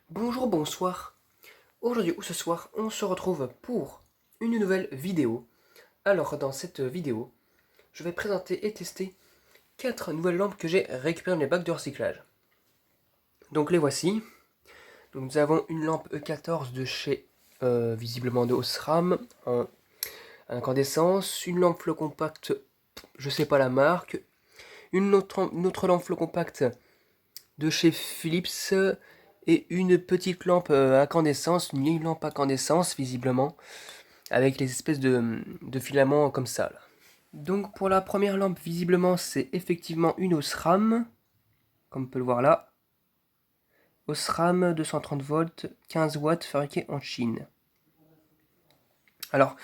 Bonjour, bonsoir. Aujourd'hui ou ce soir, on se retrouve pour une nouvelle vidéo. Alors, dans cette vidéo, je vais présenter et tester 4 nouvelles lampes que j'ai récupérées dans les bacs de recyclage. Donc, les voici. Donc, nous avons une lampe E14 de chez, visiblement de Osram, en incandescence. Une lampe flow compact, je sais pas la marque. Une autre lampe flow compact de chez Philips. Et une petite lampe incandescence, une vieille lampe incandescence visiblement, avec les espèces de filaments comme ça. Là. Donc pour la première lampe, visiblement c'est effectivement une Osram, comme on peut le voir là. Osram 230 volts, 15 watts, fabriquée en Chine. Alors,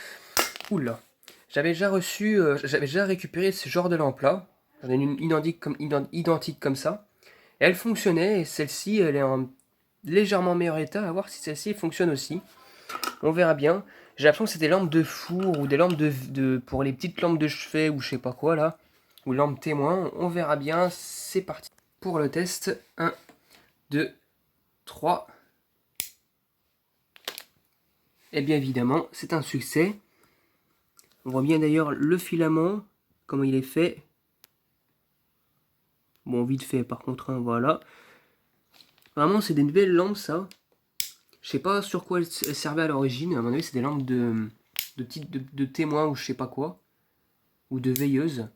oula, j'avais déjà récupéré ce genre de lampe là. J'en ai une identique comme ça. Et elle fonctionnait, et celle-ci elle est en légèrement meilleur état, à voir si celle-ci fonctionne aussi. On verra bien. J'ai l'impression que c'est des lampes de four ou des lampes pour les petites lampes de chevet ou je sais pas quoi là. Ou lampes témoins. On verra bien. C'est parti pour le test. 1, 2, 3. Et bien évidemment, c'est un succès. On voit bien d'ailleurs le filament, comment il est fait. Bon, vite fait par contre, hein, voilà. Vraiment, c'est des nouvelles lampes ça. Je sais pas sur quoi elles servaient à l'origine. À mon avis, c'est des lampes de témoins ou je sais pas quoi. Ou de veilleuses.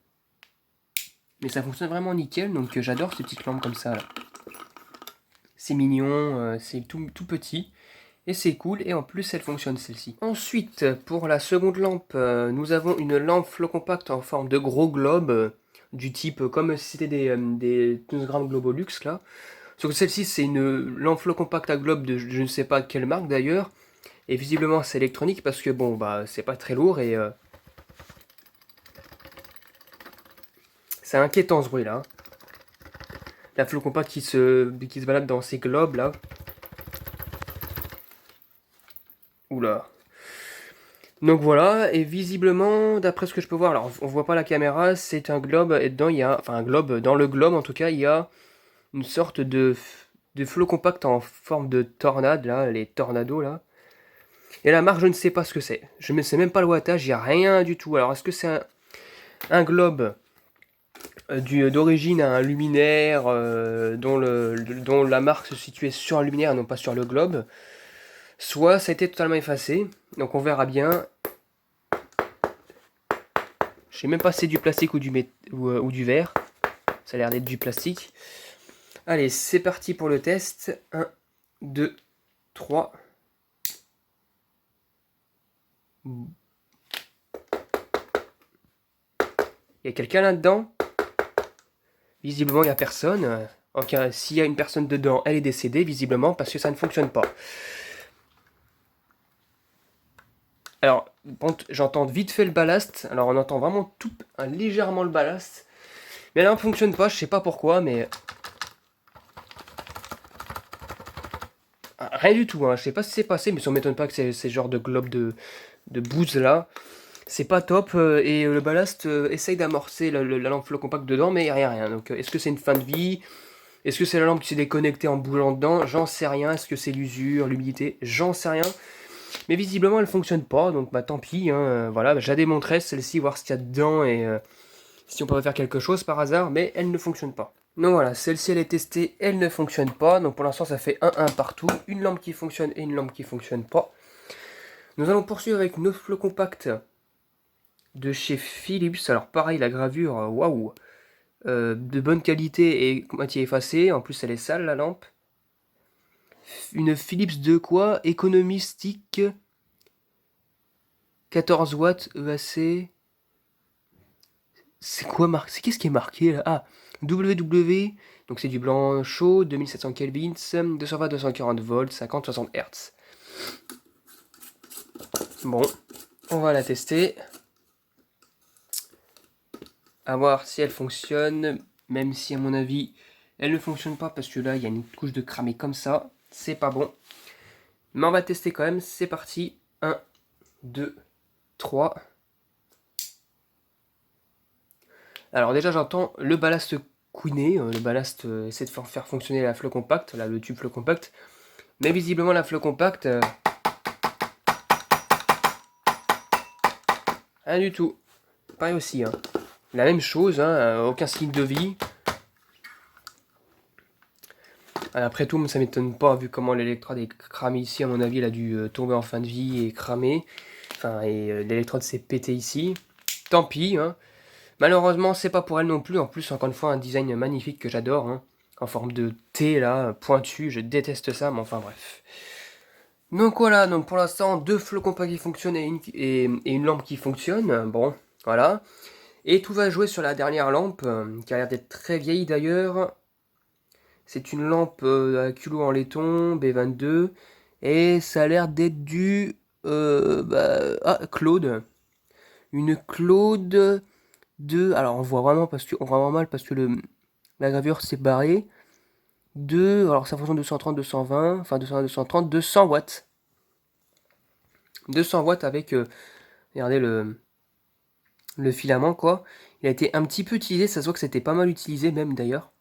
Mais ça fonctionne vraiment nickel, donc j'adore ces petites lampes comme ça. Là. C'est mignon, c'est tout petit. Et c'est cool, et en plus elle fonctionne celle-ci. Ensuite, pour la seconde lampe, nous avons une lampe flow compact en forme de gros globe, du type comme si c'était des 12 grammes Globulux là. Sauf que celle-ci c'est une lampe flow compact à globe de je ne sais pas quelle marque d'ailleurs. Et visiblement c'est électronique parce que bon bah c'est pas très lourd et c'est inquiétant ce bruit là. La flow compact qui se balade dans ces globes là. Oula. Donc voilà, et visiblement, d'après ce que je peux voir, alors on voit pas la caméra, c'est un globe, et dedans il y a, enfin un globe, dans le globe en tout cas, il y a une sorte de flot compact en forme de tornade, là, les tornados là. Et la marque, je ne sais pas ce que c'est. Je ne sais même pas le wattage, il n'y a rien du tout. Alors est-ce que c'est un globe d'origine à un luminaire dont la marque se situait sur un luminaire et non pas sur le globe, soit ça a été totalement effacé, donc on verra bien. Je sais même pas si c'est du plastique ou du verre. Ça a l'air d'être du plastique. Allez, c'est parti pour le test. 1, 2, 3. Il y a quelqu'un là-dedans? Visiblement, il n'y a personne. Okay, s'il y a une personne dedans, elle est décédée, visiblement, parce que ça ne fonctionne pas. Alors, j'entends vite fait le ballast. Alors, on entend vraiment légèrement le ballast. Mais là, on ne fonctionne pas, je sais pas pourquoi, mais... Rien du tout, hein. Je sais pas ce qui s'est passé, mais ça m'étonne pas que c'est ce genre de globe de bouse là. C'est pas top, et le ballast essaye d'amorcer la lampe flow compact dedans, mais rien. Donc, est-ce que c'est une fin de vie? Est-ce que c'est la lampe qui s'est déconnectée en bougeant dedans? J'en sais rien. Est-ce que c'est l'usure, l'humidité? J'en sais rien. Mais visiblement, elle fonctionne pas, donc bah tant pis. Hein, voilà, bah, je la démontrerai celle-ci, voir ce qu'il y a dedans et si on peut faire quelque chose par hasard, mais elle ne fonctionne pas. Donc voilà, celle-ci elle est testée, elle ne fonctionne pas. Donc pour l'instant, ça fait 1-1 partout. Une lampe qui fonctionne et une lampe qui fonctionne pas. Nous allons poursuivre avec une autre flow compact de chez Philips. Alors pareil, la gravure, waouh, de bonne qualité et moitié effacée. En plus, elle est sale la lampe. Une Philips de quoi? Economistic 14 watts EAC. C'est quoi marqué? C'est qu'est-ce qui est marqué là? Ah, WW. Donc c'est du blanc chaud, 2700 kelvins, 220-240 volts, 50-60 Hz. Bon, on va la tester. À voir si elle fonctionne. Même si à mon avis, elle ne fonctionne pas parce que là, il y a une couche de cramé comme ça. C'est pas bon. Mais on va tester quand même. C'est parti. 1, 2, 3. Alors déjà, j'entends le ballast couiner. Le ballast essaie de faire fonctionner la flow compact, là, le tube flow compact. Mais visiblement la Flow Compact, rien du tout. Pareil aussi, hein. La même chose, hein, aucun signe de vie. Après tout, ça m'étonne pas, vu comment l'électrode est cramée ici, à mon avis, elle a dû tomber en fin de vie et cramer. Enfin, et l'électrode s'est pétée ici. Tant pis, hein. Malheureusement, c'est pas pour elle non plus. En plus, encore une fois, un design magnifique que j'adore, hein. En forme de T, là, pointu. Je déteste ça, mais enfin, bref. Donc voilà, donc pour l'instant, 2 flots compacts qui fonctionnent et une lampe qui fonctionne. Bon, voilà. Et tout va jouer sur la dernière lampe, qui a l'air d'être très vieille d'ailleurs. C'est une lampe à culot en laiton, B22. Et ça a l'air d'être du... Claude. Une Claude de... Alors on voit vraiment, on voit vraiment mal parce que la gravure s'est barrée. Alors ça fonctionne 230, 220, enfin 220, 230, 200 watts. 200 watts avec, regardez le filament quoi. Il a été un petit peu utilisé, ça se voit que c'était pas mal utilisé même d'ailleurs.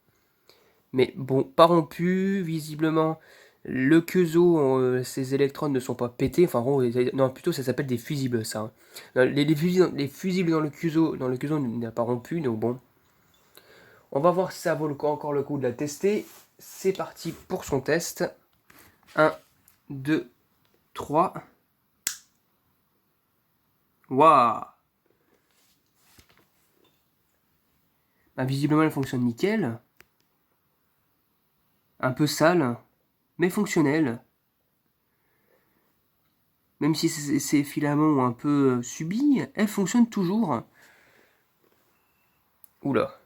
Mais bon, pas rompu, visiblement. Le Quezo, ces électrodes ne sont pas pétés. Enfin, non, plutôt ça s'appelle des fusibles, ça. Les fusibles dans le Quezo n'a pas rompu, donc bon. On va voir si ça vaut encore le coup de la tester. C'est parti pour son test. 1, 2, 3. Waouh! Bah, visiblement, elle fonctionne nickel. Un peu sale, mais fonctionnelle. Même si ces filaments ont un peu subi, elle fonctionne toujours. Oula.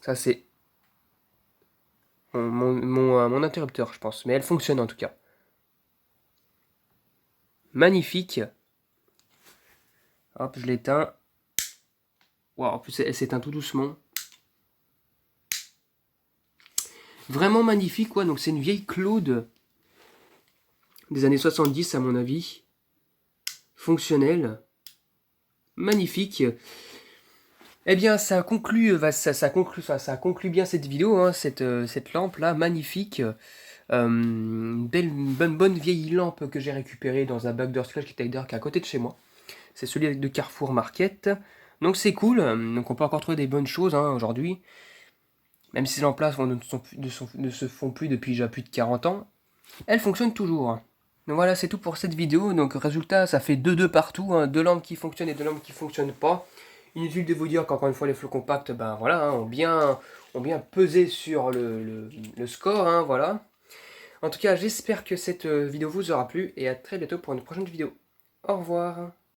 Ça, c'est mon interrupteur, je pense. Mais elle fonctionne en tout cas. Magnifique. Hop, je l'éteins. Waouh, en plus, elle s'éteint tout doucement. Vraiment magnifique, quoi. Donc, c'est une vieille Claude des années 70, à mon avis. Fonctionnelle. Magnifique. Eh bien, ça conclut bien cette vidéo, hein, cette lampe-là, magnifique. Une bonne vieille lampe que j'ai récupérée dans un backdoor scratch qui était à côté de chez moi. C'est celui de Carrefour Market. Donc c'est cool, donc on peut encore trouver des bonnes choses aujourd'hui. Même si ces lampes-là ne se font plus depuis déjà plus de 40 ans, elles fonctionnent toujours. Donc voilà, c'est tout pour cette vidéo. Donc résultat, ça fait 2-2 partout, hein, 2 lampes qui fonctionnent et 2 lampes qui fonctionnent pas. Inutile de vous dire qu'encore une fois les flots compacts voilà, ont bien pesé sur le score, hein, voilà. En tout cas, j'espère que cette vidéo vous aura plu et à très bientôt pour une prochaine vidéo. Au revoir.